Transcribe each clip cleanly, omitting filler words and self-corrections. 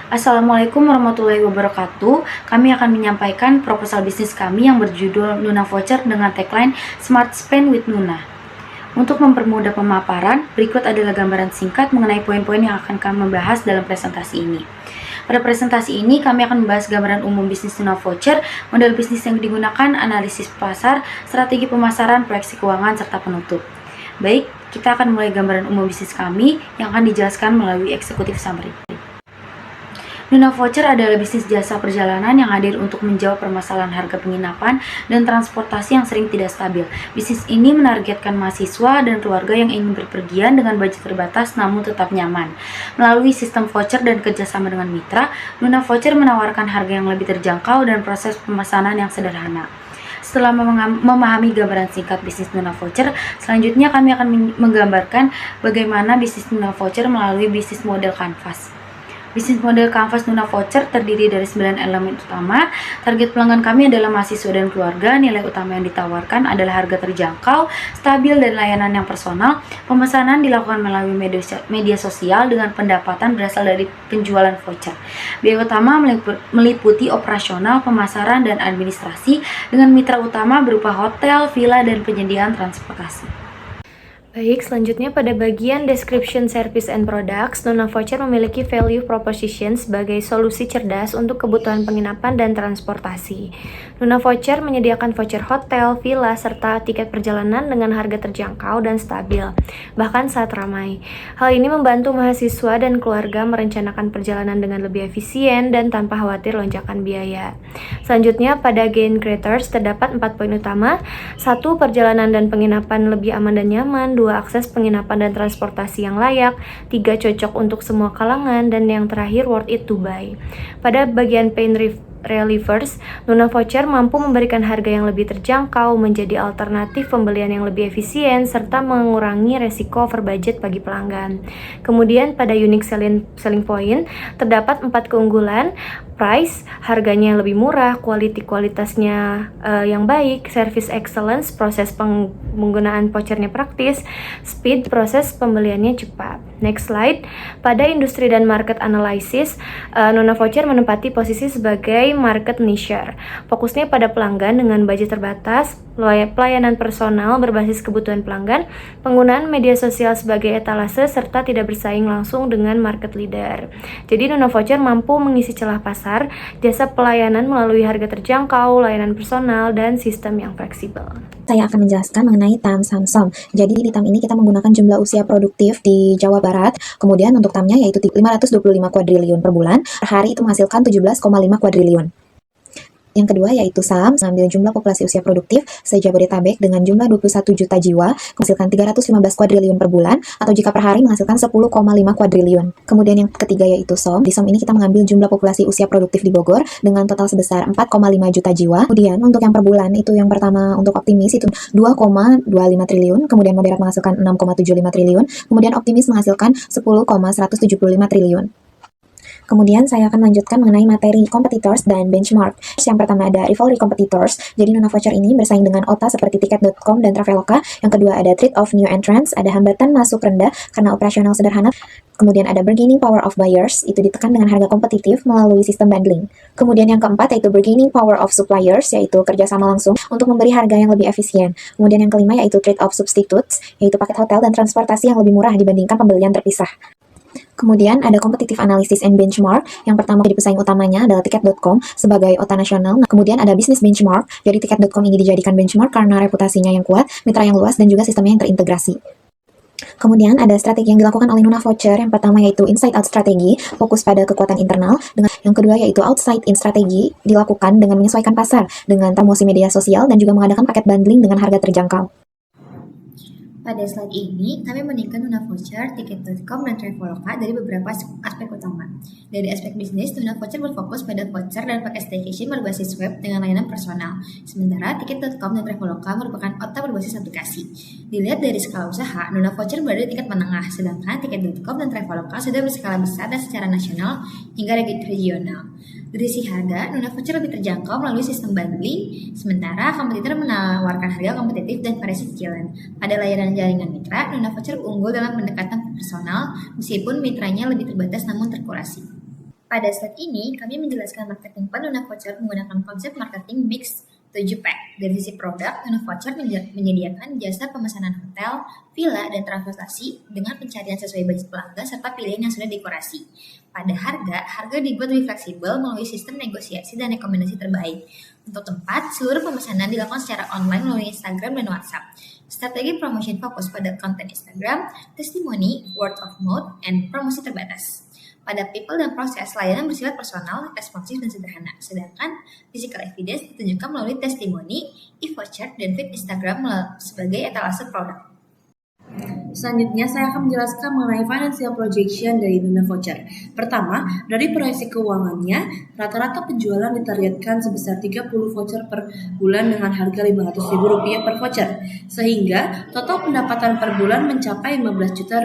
Assalamualaikum warahmatullahi wabarakatuh. Kami akan menyampaikan proposal bisnis kami yang berjudul Nuna Voucher dengan tagline Smart Spend with Nuna. Untuk mempermudah pemaparan, berikut adalah gambaran singkat mengenai poin-poin yang akan kami bahas dalam presentasi ini. Pada presentasi ini, kami akan membahas gambaran umum bisnis Nuna Voucher, model bisnis yang digunakan, analisis pasar, strategi pemasaran, proyeksi keuangan, serta penutup. Baik, kita akan mulai gambaran umum bisnis kami yang akan dijelaskan melalui executive summary. Nuna Voucher adalah bisnis jasa perjalanan yang hadir untuk menjawab permasalahan harga penginapan dan transportasi yang sering tidak stabil. Bisnis ini menargetkan mahasiswa dan keluarga yang ingin berpergian dengan budget terbatas namun tetap nyaman. Melalui sistem voucher dan kerjasama dengan mitra, Nuna Voucher menawarkan harga yang lebih terjangkau dan proses pemesanan yang sederhana. Setelah memahami gambaran singkat bisnis Nuna Voucher, selanjutnya kami akan menggambarkan bagaimana bisnis Nuna Voucher melalui bisnis model kanvas. Bisnis model kanvas Nuna Voucher terdiri dari 9 elemen utama. Target pelanggan kami adalah mahasiswa dan keluarga. Nilai utama yang ditawarkan adalah harga terjangkau, stabil, dan layanan yang personal. Pemesanan dilakukan melalui media sosial dengan pendapatan berasal dari penjualan voucher. Biaya utama meliputi operasional, pemasaran, dan administrasi dengan mitra utama berupa hotel, villa, dan penyediaan transportasi. Baik, selanjutnya pada bagian Description Service and Products, Nuna Voucher memiliki value proposition sebagai solusi cerdas untuk kebutuhan penginapan dan transportasi. Nuna Voucher menyediakan voucher hotel, villa, serta tiket perjalanan dengan harga terjangkau dan stabil, bahkan saat ramai. Hal ini membantu mahasiswa dan keluarga merencanakan perjalanan dengan lebih efisien dan tanpa khawatir lonjakan biaya. Selanjutnya, pada Gain Creators terdapat 4 poin utama. 1. Perjalanan dan penginapan lebih aman dan nyaman. 2. Akses penginapan dan transportasi yang layak. 3. Cocok untuk semua kalangan. Dan yang terakhir, worth it to buy. Pada bagian Pain Relievers, Nuna Voucher mampu memberikan harga yang lebih terjangkau, menjadi alternatif pembelian yang lebih efisien, serta mengurangi resiko over budget bagi pelanggan. Kemudian pada Unique Selling Point, terdapat 4 keunggulan. Price, harganya yang lebih murah, kualitasnya yang baik, service excellence, proses penggunaan vouchernya praktis, speed, proses pembeliannya cepat. Next slide. Pada industri dan market analysis, Nuna Voucher menempati posisi sebagai market niche. Fokusnya pada pelanggan dengan budget terbatas, pelayanan personal berbasis kebutuhan pelanggan, penggunaan media sosial sebagai etalase, serta tidak bersaing langsung dengan market leader. Jadi Nuna Voucher mampu mengisi celah pasar, jasa pelayanan melalui harga terjangkau, layanan personal, dan sistem yang fleksibel. Saya akan menjelaskan mengenai TAM Samsung. Jadi di TAM ini kita menggunakan jumlah usia produktif di Jawa Barat. Kemudian untuk TAM-nya yaitu 525 kuadriliun per bulan. Per hari itu menghasilkan 17,5 kuadriliun. Yang kedua yaitu SAM, mengambil jumlah populasi usia produktif se-Jabodetabek dengan jumlah 21 juta jiwa, menghasilkan 315 kuadriliun per bulan, atau jika per hari menghasilkan 10,5 kuadriliun. Kemudian yang ketiga yaitu SOM. Di SOM ini kita mengambil jumlah populasi usia produktif di Bogor dengan total sebesar 4,5 juta jiwa. Kemudian untuk yang per bulan itu yang pertama untuk optimis itu 2,25 triliun, kemudian moderat menghasilkan 6,75 triliun, kemudian optimis menghasilkan 10,175 triliun. Kemudian saya akan melanjutkan mengenai materi competitors dan benchmark. Yang pertama ada rivalry competitors. Jadi Nuna Voucher ini bersaing dengan OTA seperti tiket.com dan Traveloka. Yang kedua ada threat of new entrants, ada hambatan masuk rendah karena operasional sederhana. Kemudian ada bargaining power of buyers, itu ditekan dengan harga kompetitif melalui sistem bundling. Kemudian yang keempat yaitu bargaining power of suppliers, yaitu kerjasama langsung untuk memberi harga yang lebih efisien. Kemudian yang kelima yaitu trade of substitutes, yaitu paket hotel dan transportasi yang lebih murah dibandingkan pembelian terpisah. Kemudian ada competitive analysis and benchmark. Yang pertama jadi pesaing utamanya adalah tiket.com sebagai OTA nasional. Nah, kemudian ada business benchmark. Jadi tiket.com ini dijadikan benchmark karena reputasinya yang kuat, mitra yang luas, dan juga sistemnya yang terintegrasi. Kemudian ada strategi yang dilakukan oleh Nuna Voucher. Yang pertama yaitu inside out strategi, fokus pada kekuatan internal. Yang kedua yaitu outside in strategi, dilakukan dengan menyesuaikan pasar, dengan promosi media sosial, dan juga mengadakan paket bundling dengan harga terjangkau. Pada slide ini, kami meningkatkan Nuna Voucher, tiket.com, dan Traveloka dari beberapa aspek utama. Dari aspek bisnis, Nuna Voucher berfokus pada voucher dan paket staycation berbasis web dengan layanan personal. Sementara tiket.com dan Traveloka merupakan OTA berbasis aplikasi. Dilihat dari skala usaha, Nuna Voucher berada di tingkat menengah, sedangkan tiket.com dan Traveloka sudah berskala besar dan secara nasional hingga regional. Dari sisi harga, Nuna Voucher lebih terjangkau melalui sistem bundling, sementara kompetitor menawarkan harga kompetitif dan variasi cicilan. Pada layanan jaringan mitra, Nuna Voucher unggul dalam pendekatan personal, meskipun mitranya lebih terbatas namun terkurasi. Pada slide ini, kami menjelaskan marketing plan Nuna Voucher menggunakan konsep marketing mix 7P. Dari sisi produk, Nuna Voucher menyediakan jasa pemesanan hotel, villa, dan transportasi dengan pencarian sesuai budget pelanggan serta pilihan yang sudah dekorasi. Pada harga dibuat lebih fleksibel melalui sistem negosiasi dan rekomendasi terbaik. Untuk tempat, seluruh pemesanan dilakukan secara online melalui Instagram dan WhatsApp. Strategi promotion fokus pada konten Instagram, testimoni, word of mouth, and promosi terbatas. Pada people dan proses, layanan bersifat personal, responsif, dan sederhana. Sedangkan physical evidence ditunjukkan melalui testimoni, e-voucher, dan feed Instagram sebagai etalase produk. Selanjutnya, saya akan menjelaskan mengenai financial projection dari Nuna Voucher. Pertama, dari proyeksi keuangannya, rata-rata penjualan ditargetkan sebesar 30 voucher per bulan dengan harga Rp500.000 per voucher, sehingga total pendapatan per bulan mencapai Rp15 juta.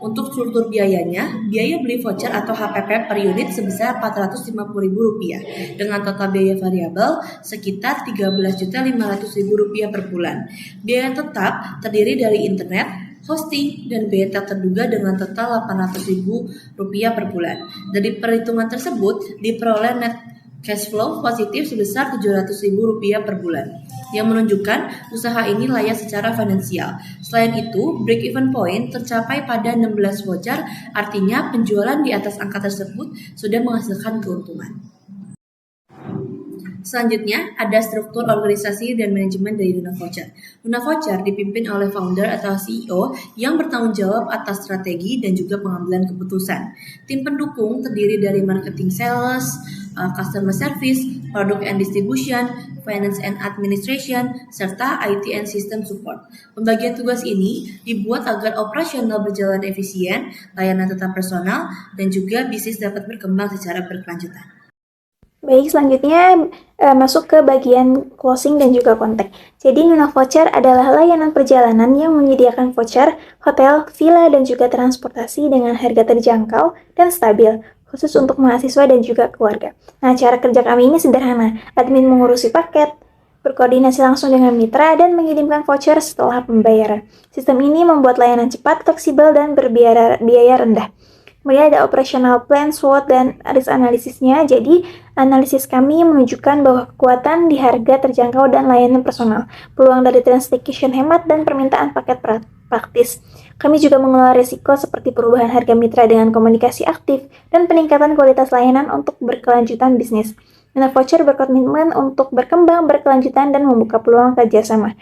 Untuk struktur biayanya, biaya beli voucher atau HPP per unit sebesar Rp450.000 dengan total biaya variabel sekitar Rp13.500.000 per bulan. Biaya tetap terdiri dari internet, hosting, dan biaya tak terduga dengan total Rp800.000 per bulan. Dari perhitungan tersebut, diperoleh net cash flow positif sebesar Rp700.000 per bulan, yang menunjukkan usaha ini layak secara finansial. Selain itu, break-even point tercapai pada 16 voucher, artinya penjualan di atas angka tersebut sudah menghasilkan keuntungan. Selanjutnya, ada struktur organisasi dan manajemen dari Nuna Voucher. Nuna Voucher dipimpin oleh founder atau CEO yang bertanggung jawab atas strategi dan juga pengambilan keputusan. Tim pendukung terdiri dari marketing sales, customer service, product and distribution, finance and administration, serta IT and system support. Pembagian tugas ini dibuat agar operasional berjalan efisien, layanan tetap personal, dan juga bisnis dapat berkembang secara berkelanjutan. Baik, selanjutnya masuk ke bagian closing dan juga kontak. Jadi Nuna Voucher adalah layanan perjalanan yang menyediakan voucher, hotel, villa, dan juga transportasi dengan harga terjangkau dan stabil, khusus untuk mahasiswa dan juga keluarga. Nah, cara kerja kami ini sederhana. Admin mengurusi paket, berkoordinasi langsung dengan mitra, dan mengirimkan voucher setelah pembayaran. Sistem ini membuat layanan cepat, fleksibel, dan berbiaya rendah. Kemudian ada operational plan, SWOT, dan risk analisisnya. Jadi, analisis kami menunjukkan bahwa kekuatan di harga terjangkau dan layanan personal, peluang dari transaction hemat, dan permintaan paket praktis. Kami juga mengelola risiko seperti perubahan harga mitra dengan komunikasi aktif dan peningkatan kualitas layanan untuk berkelanjutan bisnis. Nuna Voucher berkomitmen untuk berkembang, berkelanjutan, dan membuka peluang kerjasama.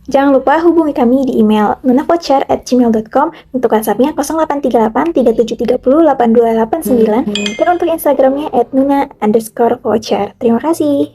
Jangan lupa hubungi kami di email nunavoucher@gmail.com, untuk WhatsApp-nya 0838 3730 8289 dan untuk Instagram-nya @nuna_voucher. Terima kasih.